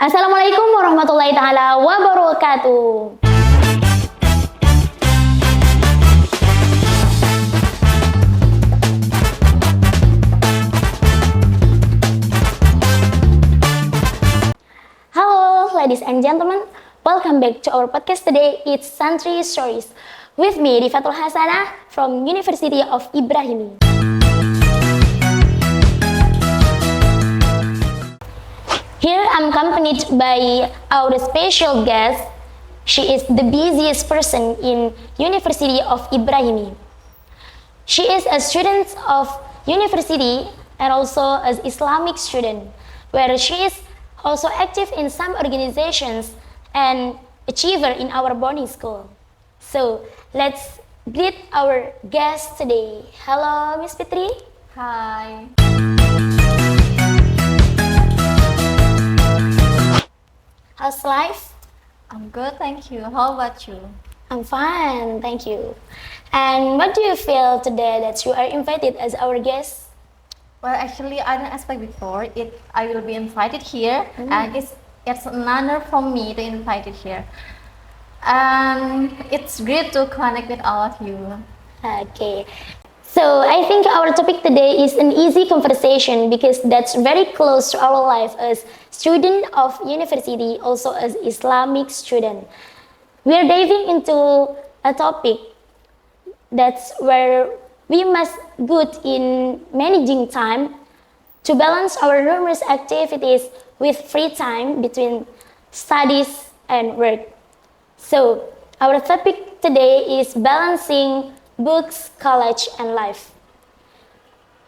Assalamualaikum warahmatullahi taala wabarakatuh. Halo ladies and gentlemen, welcome back to our podcast today. It's Santri Stories. With me, Rifatul Hasanah from University of Ibrahimi. Here I'm accompanied by our special guest. She is the busiest person in University of Ibrahimi. She is a student of university and also an Islamic student, where she is also active in some organizations and achiever in our boarding school. So let's greet our guest today. Hello, Miss Fitri. Hi. How's life? I'm good, thank you. How about you? I'm fine, thank you. And what do you feel today that you are invited as our guest? Well, actually, I didn't expect before I will be invited here, and it's an honor for me to invited here. And it's great to connect with all of you. Okay. So I think our topic today is an easy conversation because that's very close to our life as student of university, also as Islamic student. We are diving into a topic that's where we must good in managing time to balance our numerous activities with free time between studies and work. So our topic today is balancing books, college, and life.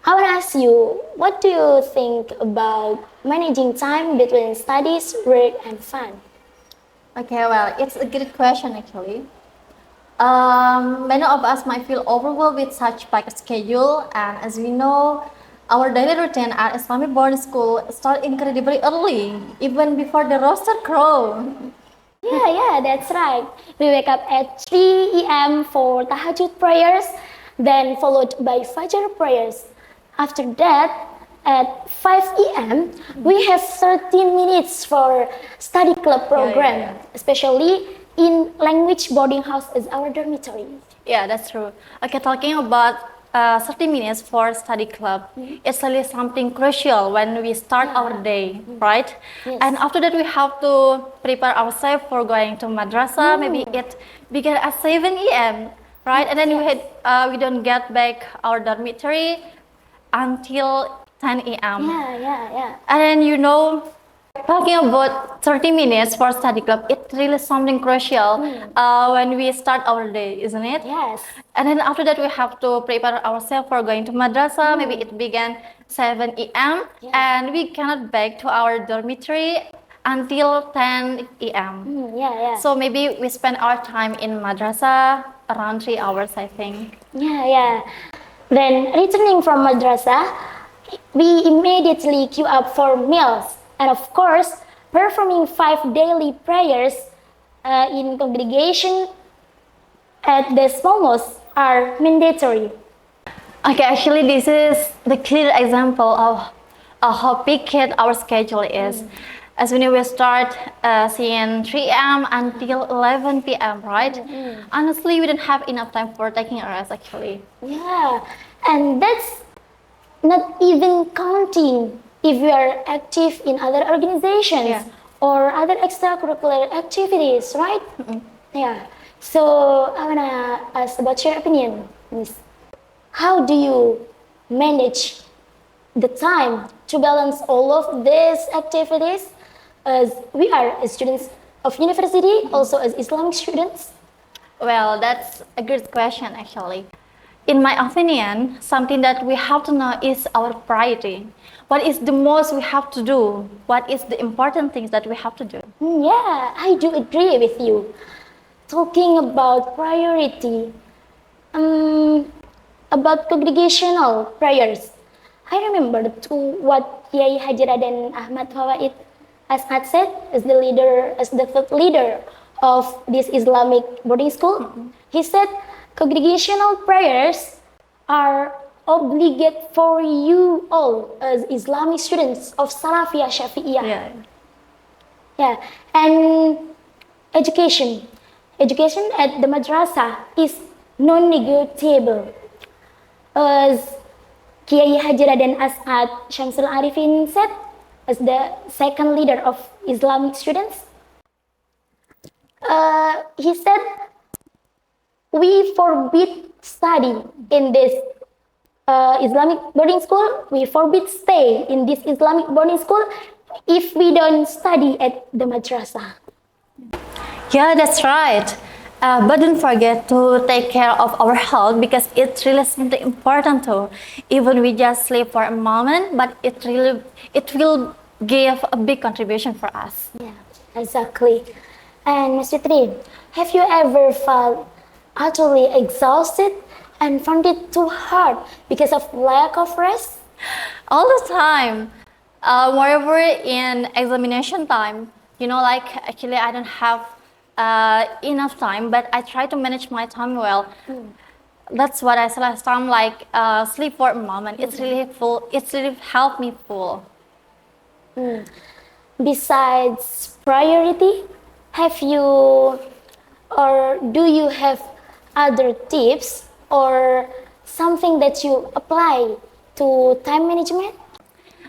I want to ask you, what do you think about managing time between studies, work, and fun? Okay, well, it's a good question actually. Many of us might feel overwhelmed with such packed schedule, and as we know, our daily routine at Islamic boarding school start incredibly early, even before the rooster crow. Yeah, that's right. We wake up at 3 a.m. for tahajjud prayers, then followed by fajr prayers. After that, at 5 a.m., we have 30 minutes for study club program, especially in language boarding house as our dormitory. Yeah, that's true. Okay, talking about 30 minutes for study club, it's really something crucial when we start our day, right? Yes. And after that, we have to prepare ourselves for going to madrasa. Maybe it begin at 7 a.m., right? And then we don't get back our dormitory until 10 a.m. Yeah. And then talking about 30 minutes for study club, it's really something crucial when we start our day, isn't it? Yes. And then after that, we have to prepare ourselves for going to madrasa. Maybe it began 7 a.m. and we cannot back to our dormitory until 10 a.m. Yeah. So maybe we spend our time in madrasa around 3 hours, I think. Yeah. Then returning from madrasah, we immediately queue up for meals. And of course, performing 5 daily prayers in congregation at the small mosque are mandatory. Okay, actually, this is the clear example of how picked our schedule is. As when we start seeing 3 a.m. until 11 p.m., right? Honestly, we didn't have enough time for taking a rest, actually. Yeah, and that's not even counting if you are active in other organizations or other extracurricular activities, right? Yeah. So I wanna ask about your opinion, Miss. How do you manage the time to balance all of these activities as we are students of university, also as Islamic students? Well, that's a good question, actually. In my opinion, something that we have to know is our priority. What is the most we have to do? What is the important things that we have to do? Yeah, I do agree with you. Talking about priority, about congregational prayers, I remember to what Kiai Haji Raden Ahmad Fawaid As'ad said as the third leader of this Islamic boarding school. He said, congregational prayers are obligate for you all as Islamic students of Salafiyah Syafi'iyah. Yeah. Yeah, and education. Education at the madrasah is non-negotiable. As Kiai Haji Raden As'ad Syamsul Arifin said, as the second leader of Islamic students, he said, we forbid study in this Islamic boarding school. We forbid stay in this Islamic boarding school if we don't study at the madrasah. Yeah, that's right. But don't forget to take care of our health because it's really something important too. Even we just sleep for a moment, but it will give a big contribution for us. Yeah, exactly. And Ms. Fitri, have you ever felt utterly exhausted and found it too hard because of lack of rest? All the time. Moreover, in examination time, like actually I don't have enough time, but I try to manage my time well. That's what I said last time, like sleep for a moment. It's really full. It's really helped me full. Besides priority, have you or do you have other tips or something that you apply to time management?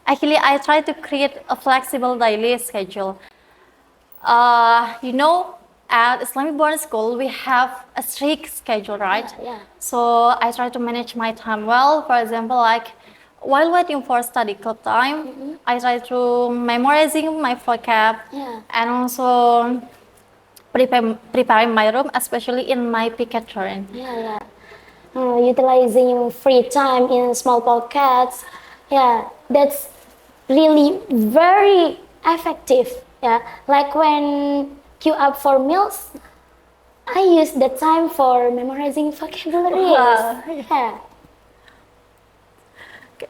Actually, I try to create a flexible daily schedule. At Islamic boarding school, we have a strict schedule, right? Yeah. So I try to manage my time well. For example, like while waiting for study club time, I try to memorizing my vocab and also preparing my room, especially in my picket turn. Yeah. Utilizing free time in small pockets. Yeah, that's really very effective. Yeah, like when queue up for meals, I use the time for memorizing vocabularies. Wow. Yeah.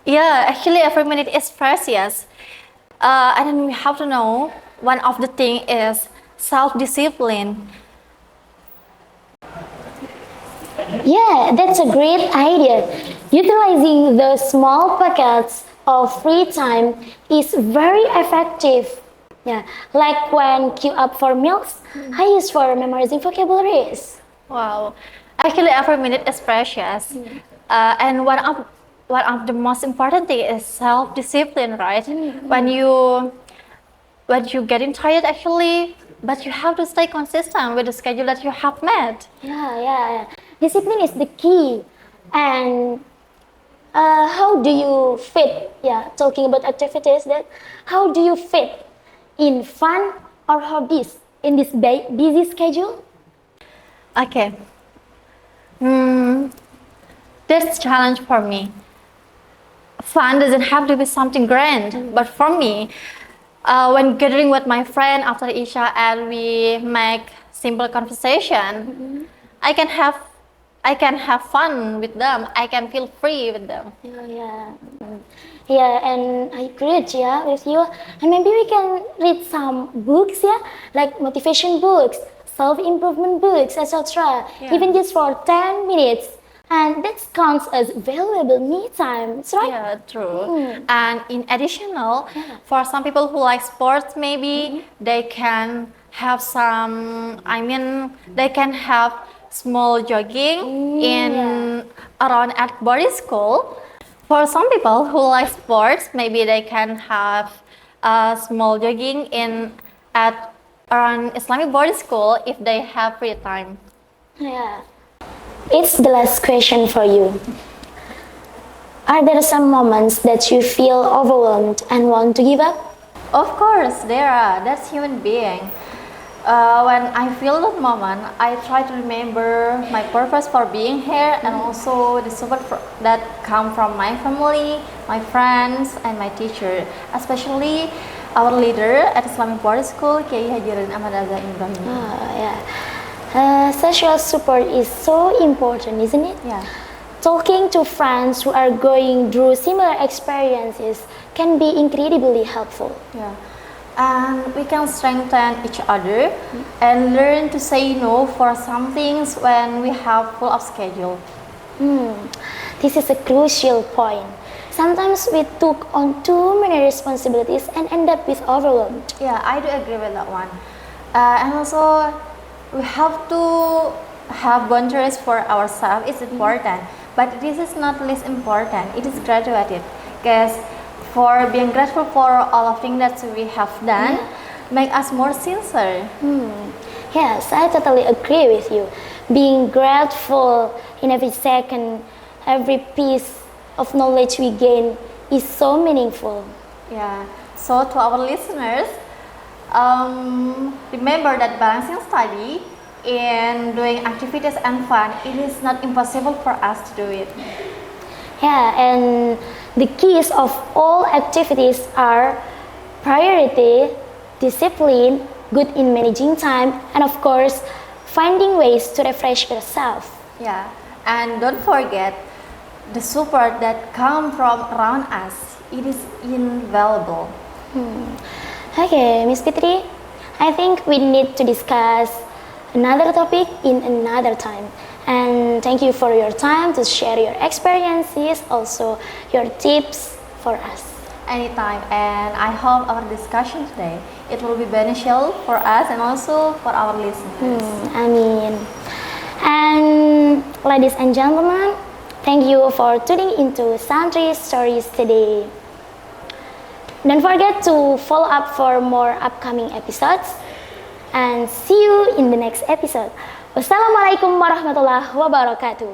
Yeah, actually every minute is precious. And then we have to know one of the thing is self-discipline. Yeah, that's a great idea. Utilizing the small pockets of free time is very effective. Yeah, like when queue up for meals, I use for memorizing vocabularies. Wow, actually every minute is precious. And one of the most important thing is self-discipline, right? When you getting tired actually, but you have to stay consistent with the schedule that you have met. Yeah. Discipline is the key. And how do you fit? Yeah, talking about activities, how do you fit in fun or hobbies in this busy schedule? Okay. That's a challenge for me. Fun doesn't have to be something grand, but for me, when gathering with my friend after Isha and we make simple conversation, I can have fun with them. I can feel free with them. Yeah, and I agree with you. And maybe we can read some books, like motivation books, self-improvement books, etc. Even just for 10 minutes. And that counts as valuable me time, that's right? Yeah, true. And in additional, for some people who like sports, maybe they can have they can have small jogging around at boarding school. For some people who like sports, maybe they can have small jogging at around Islamic boarding school if they have free time. Yeah. It's the last question for you. Are there some moments that you feel overwhelmed and want to give up? Of course, there are. That's human being. When I feel that moment, I try to remember my purpose for being here and also the support that come from my family, my friends, and my teacher, especially our leader at Islamic boarding school, Kiai Haji Raden Ahmad Azza Ibrahim. Social support is so important, isn't it? Yeah. Talking to friends who are going through similar experiences can be incredibly helpful. Yeah. And we can strengthen each other and learn to say no for some things when we have full of schedule. This is a crucial point. Sometimes we took on too many responsibilities and end up with overwhelmed. Yeah, I do agree with that one. And also, we have to have boundaries for ourselves. It's important, but this is not least important. It is graduated, because for being grateful for all of things that we have done, make us more sincere. Yes, I totally agree with you. Being grateful in every second, every piece of knowledge we gain is so meaningful. Yeah. So to our listeners, remember that balancing study and doing activities and fun, it is not impossible for us to do it. Yeah, and the keys of all activities are priority, discipline, good in managing time, and of course, finding ways to refresh yourself. Yeah. And don't forget the support that come from around us. It is invaluable. Okay, Miss Fitri, I think we need to discuss another topic in another time. And thank you for your time to share your experiences, also your tips for us. Anytime, and I hope our discussion today it will be beneficial for us and also for our listeners. I mean, and ladies and gentlemen, thank you for tuning into Santri Stories today. Don't forget to follow up for more upcoming episodes and see you in the next episode. Wassalamualaikum warahmatullahi wabarakatuh.